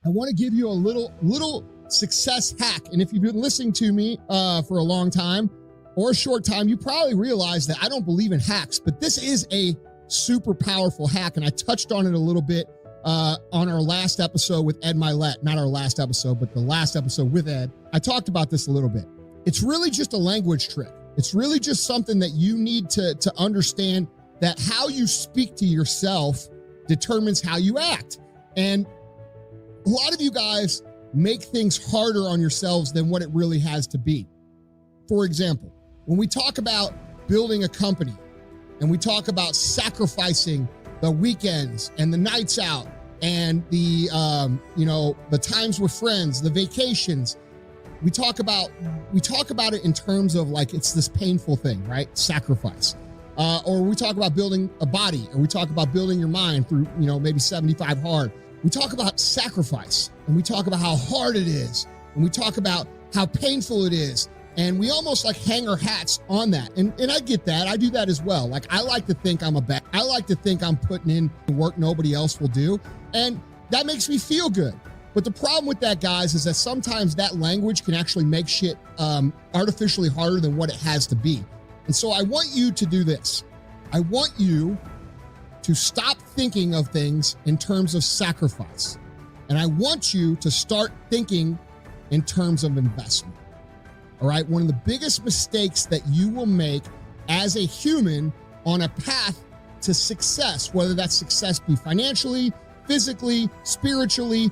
I want to give you a little success hack. And if you've been listening to me for a long time or a short time, you probably realize that I don't believe in hacks, but this is a super powerful hack. And I touched on it a little bit on our last episode with Ed Milet, not our last episode, but the last episode with Ed. I talked about this a little bit. It's really just a language trick. It's really just something that you need to understand, that how you speak to yourself determines how you act. And a lot of you guys make things harder on yourselves than what it really has to be. For example, when we talk about building a company and we talk about sacrificing the weekends and the nights out and the times with friends, the vacations, we talk about it in terms of like it's this painful thing, right? Sacrifice. Or we talk about building a body, or we talk about building your mind through, maybe 75 hard. We talk about sacrifice, and we talk about how hard it is, and we talk about how painful it is, and we almost like hang our hats on that. And I get that. I do that as well. Like, I like to think I like to think I'm putting in work nobody else will do, and that makes me feel good. But the problem with that, guys, is that sometimes that language can actually make shit artificially harder than what it has to be. And so I want you to do this. I want you to stop thinking of things in terms of sacrifice. And I want you to start thinking in terms of investment. All right. One of the biggest mistakes that you will make as a human on a path to success, whether that success be financially, physically, spiritually,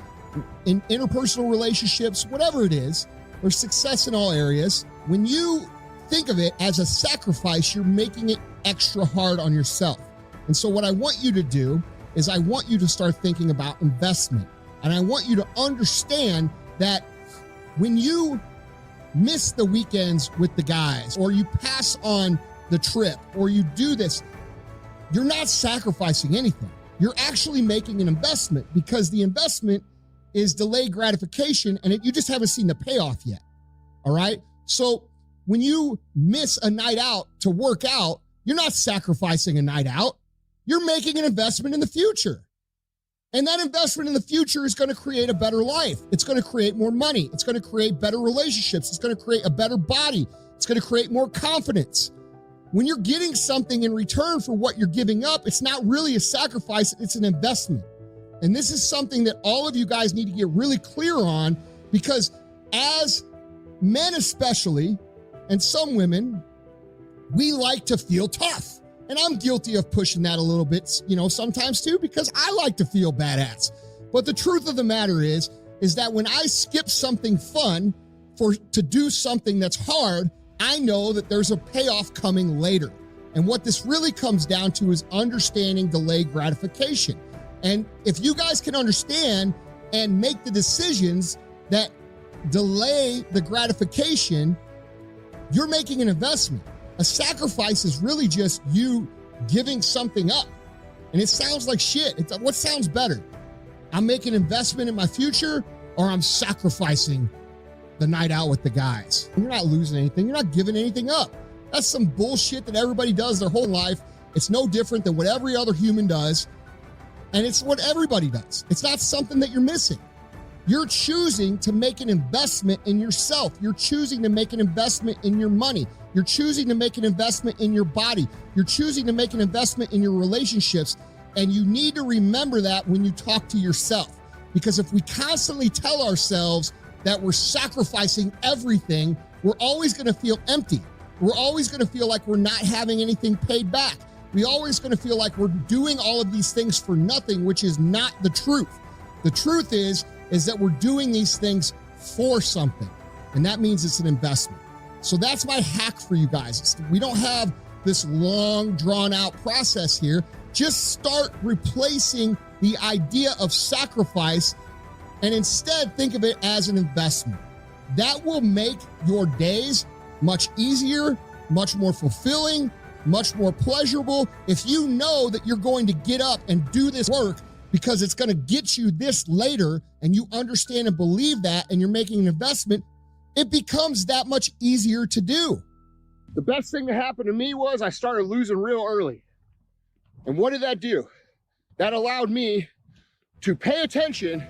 in interpersonal relationships, whatever it is, or success in all areas, when you think of it as a sacrifice, you're making it extra hard on yourself. And so what I want you to do is I want you to start thinking about investment. And I want you to understand that when you miss the weekends with the guys, or you pass on the trip, or you do this, you're not sacrificing anything. You're actually making an investment, because the investment is delayed gratification, and you just haven't seen the payoff yet. All right. So when you miss a night out to work out, you're not sacrificing a night out. You're making an investment in the future. And that investment in the future is going to create a better life. It's going to create more money. It's going to create better relationships. It's going to create a better body. It's going to create more confidence. When you're getting something in return for what you're giving up, it's not really a sacrifice, it's an investment. And this is something that all of you guys need to get really clear on, because as men especially, and some women, we like to feel tough. And I'm guilty of pushing that a little bit, sometimes too, because I like to feel badass. But the truth of the matter is that when I skip something fun to do something that's hard, I know that there's a payoff coming later. And what this really comes down to is understanding delayed gratification. And if you guys can understand and make the decisions that delay the gratification, you're making an investment. A sacrifice is really just you giving something up. And it sounds like shit. What sounds better? I'm making an investment in my future, or I'm sacrificing the night out with the guys. You're not losing anything. You're not giving anything up. That's some bullshit that everybody does their whole life. It's no different than what every other human does. And it's what everybody does. It's not something that you're missing. You're choosing to make an investment in yourself. You're choosing to make an investment in your money. You're choosing to make an investment in your body. You're choosing to make an investment in your relationships. And you need to remember that when you talk to yourself. Because if we constantly tell ourselves that we're sacrificing everything, we're always going to feel empty. We're always going to feel like we're not having anything paid back. We're always going to feel like we're doing all of these things for nothing, which is not the truth. The truth is that we're doing these things for something, and that means it's an investment. So that's my hack for you guys. We don't have this long, drawn-out process here. Just start replacing the idea of sacrifice and instead think of it as an investment. That will make your days much easier, much more fulfilling, much more pleasurable. If you know that you're going to get up and do this work because it's going to get you this later, and you understand and believe that, and you're making an investment, it becomes that much easier to do. The best thing that happened to me was I started losing real early. And what did that do? That allowed me to pay attention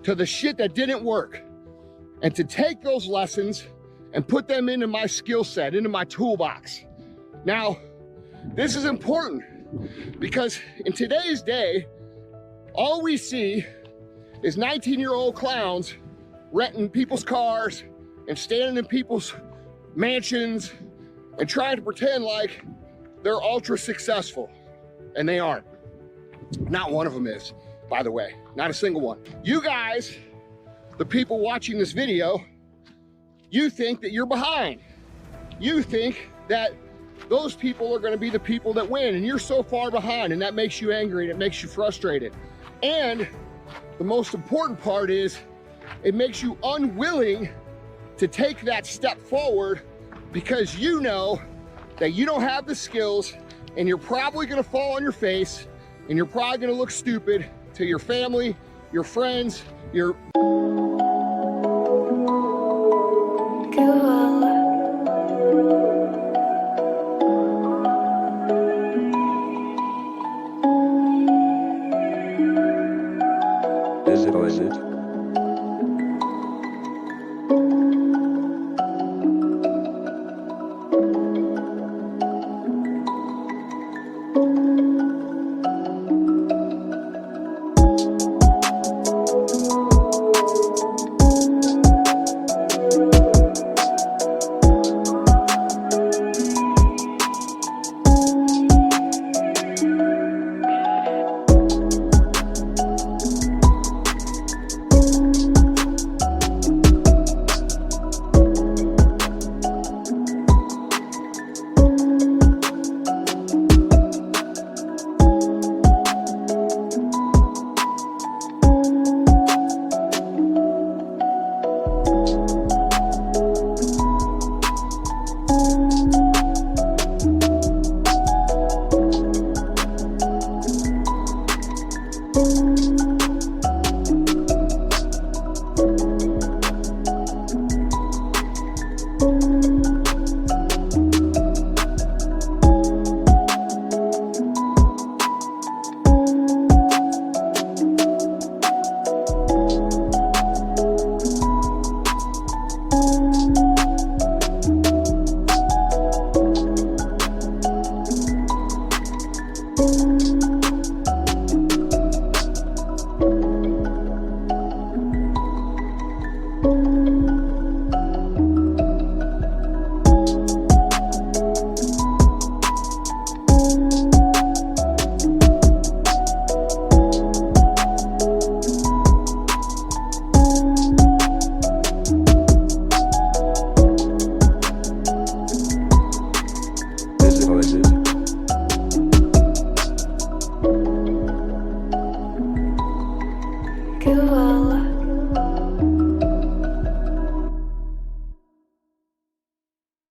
to the shit that didn't work, and to take those lessons and put them into my skill set, into my toolbox. Now, this is important because in today's day, all we see is 19-year-old clowns renting people's cars and standing in people's mansions and trying to pretend like they're ultra successful, and they aren't. Not one of them is, by the way, not a single one. You guys, the people watching this video, you think that you're behind. You think that those people are gonna be the people that win, and you're so far behind, and that makes you angry and it makes you frustrated. And the most important part is it makes you unwilling to take that step forward because you know that you don't have the skills, and you're probably gonna fall on your face, and you're probably gonna look stupid to your family, your friends, your... Is it?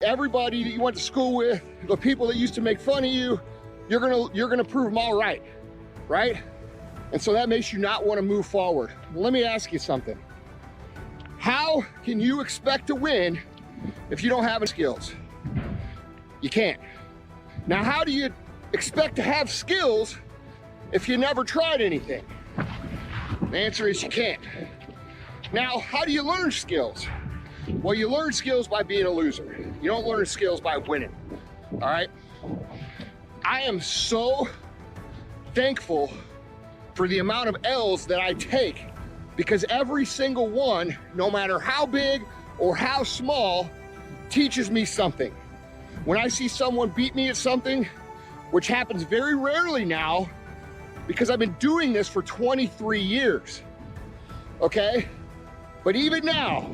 Everybody that you went to school with, the people that used to make fun of you, you're gonna prove them all right? And so that makes you not want to move forward. Well, let me ask you something. How can you expect to win if you don't have any skills? You can't. Now, how do you expect to have skills if you never tried anything? The answer is you can't. Now, how do you learn skills? Well, you learn skills by being a loser. You don't learn skills by winning, all right? I am so thankful for the amount of L's that I take, because every single one, no matter how big or how small, teaches me something. When I see someone beat me at something, which happens very rarely now, because I've been doing this for 23 years, okay? But even now,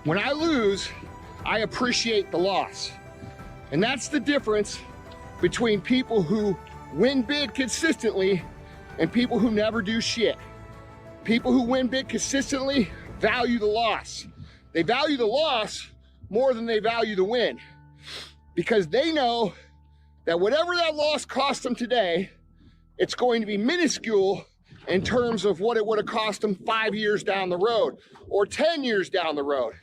when I lose, I appreciate the loss. And that's the difference between people who win big consistently and people who never do shit. People who win big consistently value the loss. They value the loss more than they value the win, because they know that whatever that loss cost them today, it's going to be minuscule in terms of what it would have cost them 5 years down the road or 10 years down the road.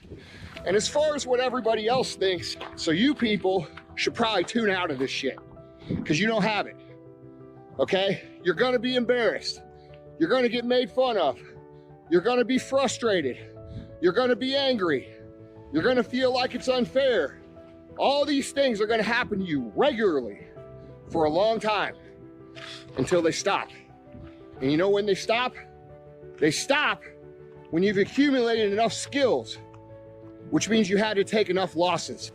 And as far as what everybody else thinks, so you people should probably tune out of this shit, because you don't have it, okay? You're gonna be embarrassed. You're gonna get made fun of. You're gonna be frustrated. You're gonna be angry. You're gonna feel like it's unfair. All these things are gonna happen to you regularly for a long time until they stop. And you know when they stop? They stop when you've accumulated enough skills, which means you had to take enough losses.